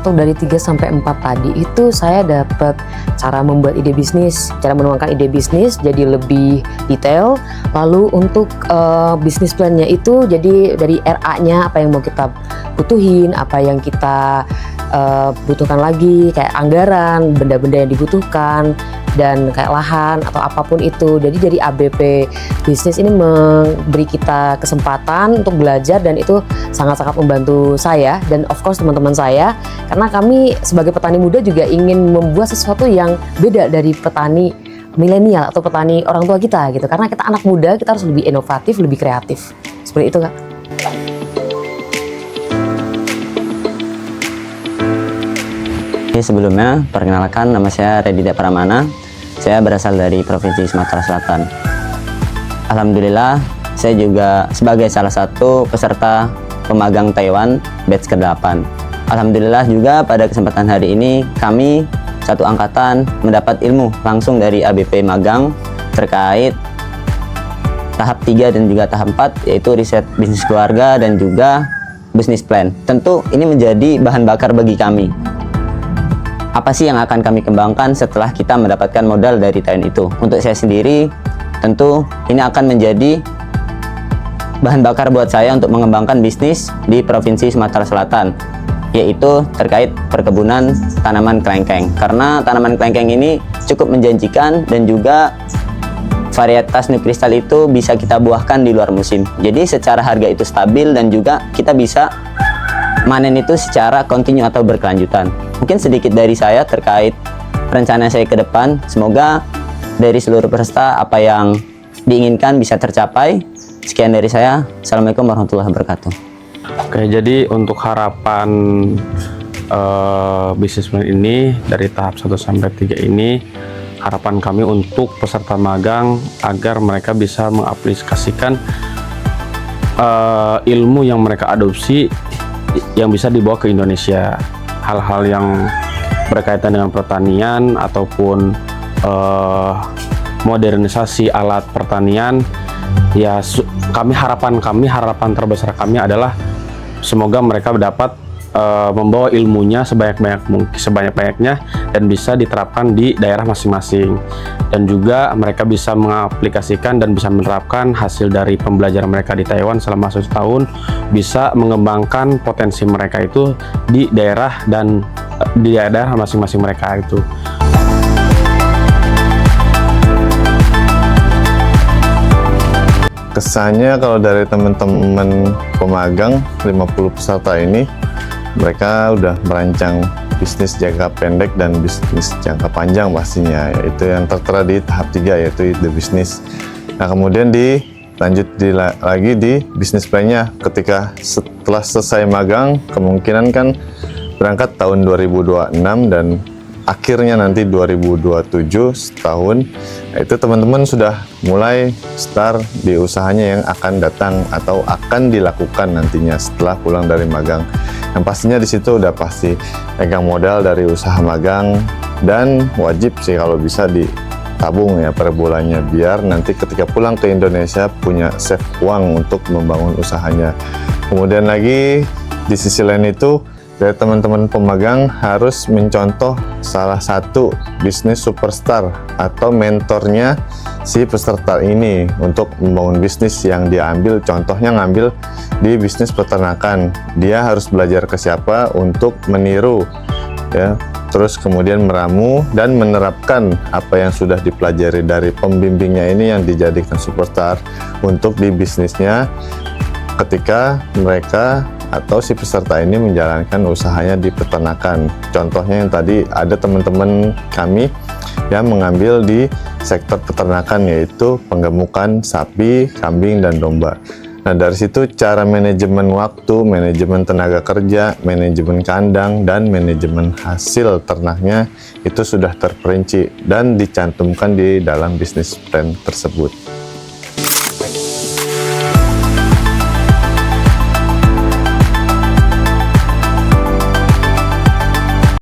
untuk dari 3 sampai 4 tadi itu saya dapat cara membuat ide bisnis, cara menuangkan ide bisnis jadi lebih detail. Lalu untuk bisnis plan-nya itu jadi dari RA-nya apa yang mau kita butuhin, apa yang kita butuhkan lagi, kayak anggaran, benda-benda yang dibutuhkan, dan kayak lahan atau apapun itu. Jadi dari ABP bisnis ini memberi kita kesempatan untuk belajar, dan itu sangat-sangat membantu saya dan of course teman-teman saya, karena kami sebagai petani muda juga ingin membuat sesuatu yang beda dari petani milenial atau petani orang tua kita gitu. Karena kita anak muda, kita harus lebih inovatif, lebih kreatif. Seperti itu, Kak. Sebelumnya, perkenalkan, nama saya Redida Pramana. Saya berasal dari Provinsi Sumatera Selatan. Alhamdulillah, saya juga sebagai salah satu peserta pemagang Taiwan batch ke-8. Alhamdulillah juga pada kesempatan hari ini kami satu angkatan mendapat ilmu langsung dari ABP Magang terkait tahap 3 dan juga tahap 4, yaitu riset bisnis keluarga dan juga bisnis plan. Tentu ini menjadi bahan bakar bagi kami. Apa sih yang akan kami kembangkan setelah kita mendapatkan modal dari Taiwan itu? Untuk saya sendiri, tentu ini akan menjadi bahan bakar buat saya untuk mengembangkan bisnis di Provinsi Sumatera Selatan, yaitu terkait perkebunan tanaman kelengkeng. Karena tanaman kelengkeng ini cukup menjanjikan dan juga varietas nukristal itu bisa kita buahkan di luar musim. Jadi secara harga itu stabil dan juga kita bisa manen itu secara kontinu atau berkelanjutan. Mungkin sedikit dari saya terkait rencana saya ke depan. Semoga dari seluruh peserta apa yang diinginkan bisa tercapai. Sekian dari saya. Assalamualaikum warahmatullahi wabarakatuh. Oke, jadi untuk harapan bisnis plan ini dari tahap 1 sampai 3 ini, harapan kami untuk peserta magang agar mereka bisa mengaplikasikan ilmu yang mereka adopsi yang bisa dibawa ke Indonesia. Hal-hal yang berkaitan dengan pertanian ataupun modernisasi alat pertanian, ya harapan terbesar kami adalah semoga mereka dapat membawa ilmunya sebanyak-banyaknya dan bisa diterapkan di daerah masing-masing, dan juga mereka bisa mengaplikasikan dan bisa menerapkan hasil dari pembelajaran mereka di Taiwan selama 1 tahun, bisa mengembangkan potensi mereka itu di daerah dan di daerah masing-masing mereka itu. Kesannya kalau dari teman-teman pemagang 50 peserta ini, mereka udah merancang bisnis jangka pendek dan bisnis jangka panjang pastinya, yaitu yang tertera di tahap 3, yaitu ide bisnis. Nah, kemudian dilanjut lagi di bisnis plan-nya. Ketika setelah selesai magang, kemungkinan kan berangkat tahun 2026 dan akhirnya nanti 2027 setahun. Nah, itu teman-teman sudah mulai start di usahanya yang akan datang atau akan dilakukan nantinya setelah pulang dari magang. Yang pastinya di situ udah pasti pegang modal dari usaha magang, dan wajib sih kalau bisa ditabung ya per bulannya, biar nanti ketika pulang ke Indonesia punya save uang untuk membangun usahanya. Kemudian lagi di sisi lain itu, dari teman-teman pemagang harus mencontoh salah satu bisnis superstar atau mentornya si peserta ini untuk membangun bisnis yang dia ambil. Contohnya ngambil di bisnis peternakan, dia harus belajar ke siapa untuk meniru ya, terus kemudian meramu dan menerapkan apa yang sudah dipelajari dari pembimbingnya ini yang dijadikan superstar untuk di bisnisnya ketika mereka atau si peserta ini menjalankan usahanya di peternakan. Contohnya yang tadi ada teman-teman kami yang mengambil di sektor peternakan, yaitu penggemukan sapi, kambing, dan domba. Nah, dari situ cara manajemen waktu, manajemen tenaga kerja, manajemen kandang, dan manajemen hasil ternaknya itu sudah terperinci dan dicantumkan di dalam bisnis plan tersebut.